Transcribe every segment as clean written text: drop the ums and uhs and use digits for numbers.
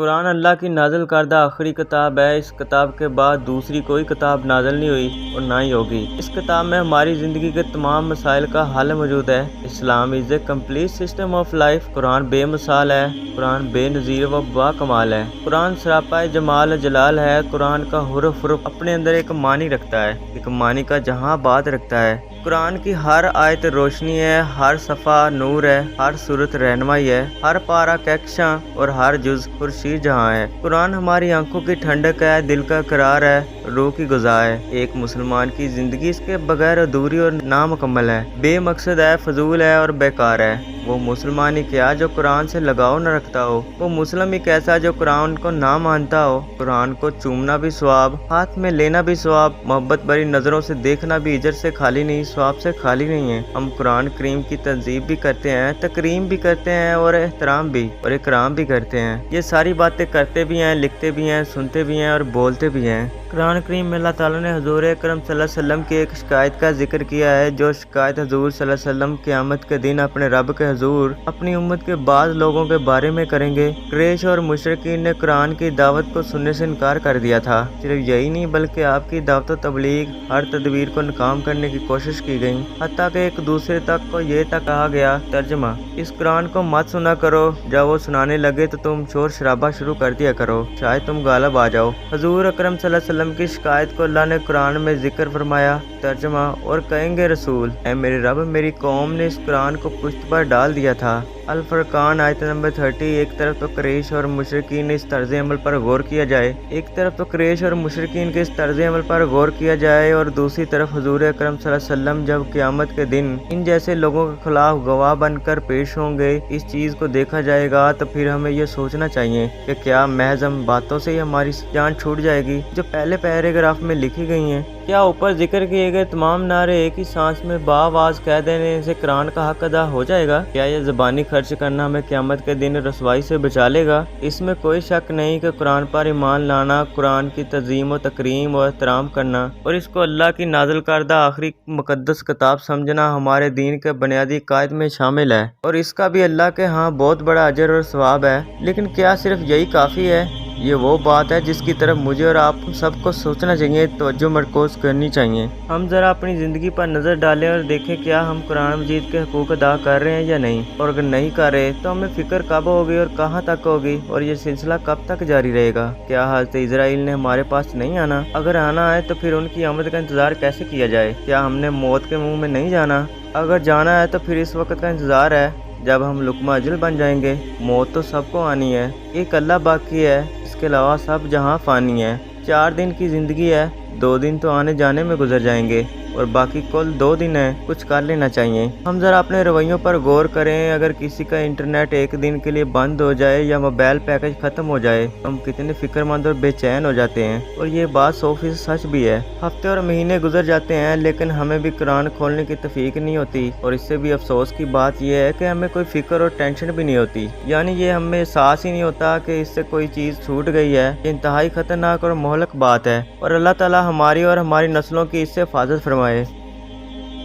कुरान अल्लाह की नाज़िल करदा आखिरी किताब है। इस किताब के बाद दूसरी कोई किताब नाज़िल नहीं हुई और ना ही होगी। इस किताब में हमारी ज़िंदगी के तमाम मसाइल का हल मौजूद है। Islam is a complete system of life. कुरान बेमिसाल है, कुरान बेनज़ीर व बाकमाल है। कुरान सरापा जमाल जलाल है। कुरान का हुर्फ अपने अंदर एक मानी रखता है, एक मानी का जहाँ बात रखता है। कुरान की हर आयत रोशनी है, हर सफ़ा नूर है, हर सूरत रहनुमाई है, हर पारा कहकशां और हर जुज खुर्शीद जहाँ है। कुरान हमारी आंखों की ठंडक है, दिल का करार है, रूह की गुज़ा है। एक मुसलमान की ज़िंदगी इसके बगैर अधूरी और नामुकम्मल है, बेमकसद है, फजूल है और बेकार है। वो मुसलमान ही क्या जो कुरान से लगाव न रखता हो, वो मुस्लिम ही कैसा जो कुरान को ना मानता हो। कुरान को चूमना भी सवाब, हाथ में लेना भी सवाब, मोहब्बत भरी नज़रों से देखना भी इजर से खाली नहीं, स्वाब से खाली नहीं है। हम कुरान करीम की तंजीब भी करते हैं, तकरीम भी करते हैं और एहतराम भी और इकराम भी करते हैं। ये सारी बातें करते भी हैं, लिखते भी हैं, सुनते भी हैं और बोलते भी हैं। कुरान करीम में अल्लाह ताला ने हुजूर अकरम सल्लल्लाहु अलैहि वसल्लम की एक शिकायत का जिक्र किया है, जो शिकायत हुजूर सल्लल्लाहु अलैहि वसल्लम क़यामत के दिन अपने रब के हुजूर अपनी उम्मत के बाद लोगों के बारे में करेंगे। कुरैश और मुशरिकीन ने कुरान की दावत को सुनने से इनकार कर दिया था। सिर्फ यही नहीं बल्कि आपकी दावत तबलीग हर तदबीर को नाकाम करने की कोशिश की गई, हत्ता कि एक दूसरे तक को ये तक कहा गया, तर्जमा, इस कुरान को मत सुना करो, जब वो सुनाने लगे तो तुम शोर शराबा शुरू कर दिया करो, शायद तुम गालिब आ जाओ। हुजूर अकरम सल्लल्लाहु अलैहि वसल्लम की शिकायत को अल्लाह ने कुरान में जिक्र फरमाया, तर्जमा, और कहेंगे रसूल, ऐ मेरे रब, मेरी कौम ने इस कुरान को पुश्त पर डाल दिया था। अल फुरकान आयत नंबर 30। एक तरफ तो कुरैश और मुशरिकीन इस तर्ज अमल पर गौर किया जाए, एक तरफ तो कुरैश और मुशरिकीन के इस तर्ज अमल पर गौर किया जाए और दूसरी तरफ हुजूर अकरम सल्लल्लाहु अलैहि वसल्लम जब क़यामत के दिन इन जैसे लोगों के खिलाफ गवाह बनकर पेश होंगे, इस चीज़ को देखा जाएगा तो फिर हमें यह सोचना चाहिए कि क्या महज हम बातों से ही हमारी जान छूट जाएगी जो पहले पैराग्राफ में लिखी गई हैं। क्या ऊपर जिक्र किए गए तमाम नारे एक ही सांस में बाआवाज कह देने से कुरान का हक अदा हो जाएगा? क्या यह ज़बानी खर्च करना हमें क़यामत के दिन रसवाई से बचा लेगा? इसमें कोई शक नहीं कि कुरान पर ईमान लाना, कुरान की तज़ीम व तकरीम और एहतराम करना और इसको अल्लाह की नाज़िल करदा आखिरी मुक़द्दस किताब समझना हमारे दीन के बुनियादी कायद में शामिल है और इसका भी अल्लाह के यहाँ बहुत बड़ा अजर और सवाब है। लेकिन क्या सिर्फ यही काफ़ी है? ये वो बात है जिसकी तरफ मुझे और आप सबको सोचना चाहिए, तवज्जो मरकूज़ करनी चाहिए। हम ज़रा अपनी ज़िंदगी पर नज़र डालें और देखें क्या हम कुरान मजीद के हुकूक अदा कर रहे हैं या नहीं, और अगर नहीं कर रहे तो हमें फ़िक्र कब होगी और कहाँ तक होगी और ये सिलसिला कब तक जारी रहेगा। क्या हज़रत इज़राइल ने हमारे पास नहीं आना? अगर आना है तो फिर उनकी आमद का इंतज़ार कैसे किया जाए? क्या हमने मौत के मुँह में नहीं जाना? अगर जाना है तो फिर इस वक्त का इंतज़ार है जब हम लुकमा अजल बन जाएंगे। मौत तो सबको आनी है, एक अल्लाह बाकी है, इसके अलावा सब जहां फ़ानी है। 4 दिन की ज़िंदगी है, 2 दिन तो आने जाने में गुजर जाएंगे और बाकी कुल 2 दिन है, कुछ कर लेना चाहिए। हम ज़रा अपने रवैयों पर गौर करें। अगर किसी का इंटरनेट एक दिन के लिए बंद हो जाए या मोबाइल पैकेज ख़त्म हो जाए तो हम कितने फ़िक्रमंद और बेचैन हो जाते हैं, और ये बात 100% सच भी है। हफ्ते और महीने गुजर जाते हैं लेकिन हमें भी कुरान खोलने की तौफीक नहीं होती, और इससे भी अफसोस की बात यह है कि हमें कोई फ़िक्र और टेंशन भी नहीं होती, यानी ये हमें एहसास ही नहीं होता कि इससे कोई चीज़ छूट गई है। ये इंतहाई ख़तरनाक और मोहलक बात है और अल्लाह ताला हमारी और हमारी नस्लों की इससे हिफाजत फरमाए।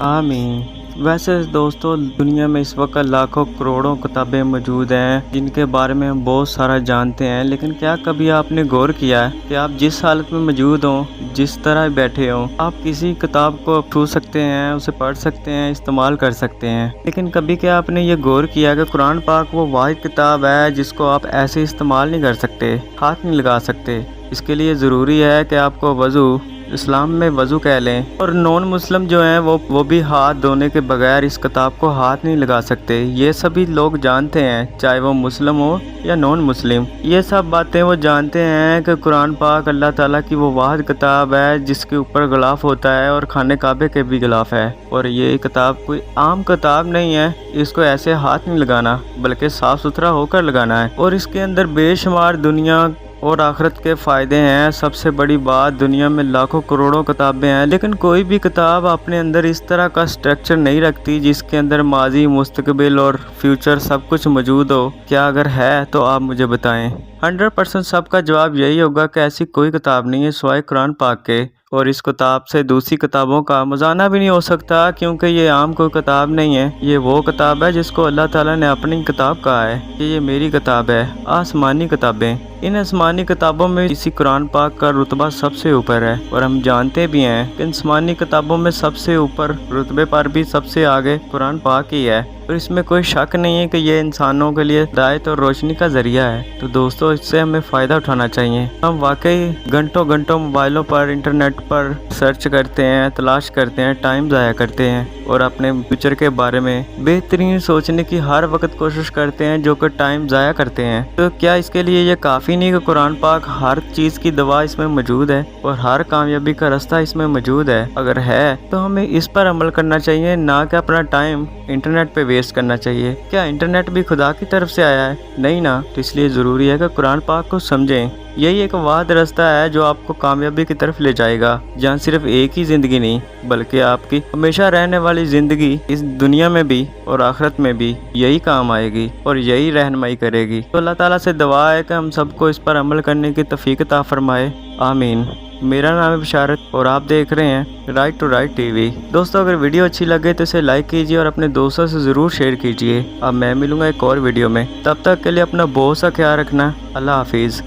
आमीन। वैसे दोस्तों, दुनिया में इस वक्त लाखों करोड़ों किताबें मौजूद हैं जिनके बारे में हम बहुत सारा जानते हैं, लेकिन क्या कभी आपने गौर किया है कि आप जिस हालत में मौजूद हों, जिस तरह बैठे हों, आप किसी किताब को छू सकते हैं, उसे पढ़ सकते हैं, इस्तेमाल कर सकते हैं। लेकिन कभी क्या आपने ये गौर किया कि कुरान पाक वो वाहिद किताब है जिसको आप ऐसे इस्तेमाल नहीं कर सकते, हाथ नहीं लगा सकते। इसके लिए ज़रूरी है कि आपको वज़ू, इस्लाम में वज़ू कह लें, और नॉन मुस्लिम जो हैं वो भी हाथ धोने के बगैर इस किताब को हाथ नहीं लगा सकते। ये सभी लोग जानते हैं, चाहे वो मुस्लिम हो या नॉन मुस्लिम। ये सब बातें वो जानते हैं कि कुरान पाक अल्लाह ताला की वो वाहिद किताब है जिसके ऊपर गिलाफ होता है और खाने काबे के भी गिलाफ है। और ये किताब कोई आम किताब नहीं है, इसको ऐसे हाथ नहीं लगाना बल्कि साफ़ सुथरा होकर लगाना है, और इसके अंदर बेशुमार दुनिया और आखिरत के फ़ायदे हैं। सबसे बड़ी बात, दुनिया में लाखों करोड़ों किताबें हैं लेकिन कोई भी किताब अपने अंदर इस तरह का स्ट्रक्चर नहीं रखती जिसके अंदर माजी, मुस्तकबिल और फ्यूचर सब कुछ मौजूद हो। क्या अगर है तो आप मुझे बताएं। 100% सबका जवाब यही होगा कि ऐसी कोई किताब नहीं है सिवाय कुरान पाक के। और इस किताब से दूसरी किताबों का मुज़ाना भी नहीं हो सकता, क्योंकि ये आम कोई किताब नहीं है। ये वो किताब है जिसको अल्लाह ताला ने अपनी किताब कहा है कि ये मेरी किताब है। आसमानी किताबें, इन आसमानी किताबों में इसी कुरान पाक का रुतबा सबसे ऊपर है, और हम जानते भी हैं कि आसमानी किताबों में सबसे ऊपर रुतबे पर भी सबसे आगे कुरान पाक ही है। और इसमें कोई शक नहीं है कि ये इंसानों के लिए हिदायत और रोशनी का जरिया है। तो दोस्तों, इससे हमें फ़ायदा उठाना चाहिए। हम वाकई घंटों घंटों मोबाइलों पर, इंटरनेट पर सर्च करते हैं, तलाश करते हैं, टाइम ज़ाया करते हैं और अपने फ्यूचर के बारे में बेहतरीन सोचने की हर वक्त कोशिश करते हैं, जो कि टाइम ज़ाया करते हैं। तो क्या इसके लिए ये काफ़ी नहीं कि कुरान पाक हर चीज़ की दवा इसमें मौजूद है और हर कामयाबी का रास्ता इसमें मौजूद है? अगर है तो हमें इस पर अमल करना चाहिए, ना कि अपना टाइम इंटरनेट पे वेस्ट करना चाहिए। क्या इंटरनेट भी खुदा की तरफ से आया है? नहीं ना। तो इसलिए ज़रूरी है कि कुरान पाक को समझें। यही एक वाद रास्ता है जो आपको कामयाबी की तरफ ले जाएगा, जहाँ सिर्फ एक ही ज़िंदगी नहीं बल्कि आपकी हमेशा रहने वाली ज़िंदगी इस दुनिया में भी और आखिरत में भी यही काम आएगी और यही रहनुमाई करेगी। तो अल्लाह ताला से दुआ है कि हम सबको इस पर अमल करने की तौफीक अता फरमाए। आमीन। मेरा नाम है बशारत और आप देख रहे हैं राइट टू राइट टीवी। दोस्तों, अगर वीडियो अच्छी लगे तो इसे लाइक कीजिए और अपने दोस्तों से ज़रूर शेयर कीजिए। अब मैं मिलूंगा एक और वीडियो में, तब तक के लिए अपना बहुत सा ख्याल रखना। अल्लाह हाफिज़।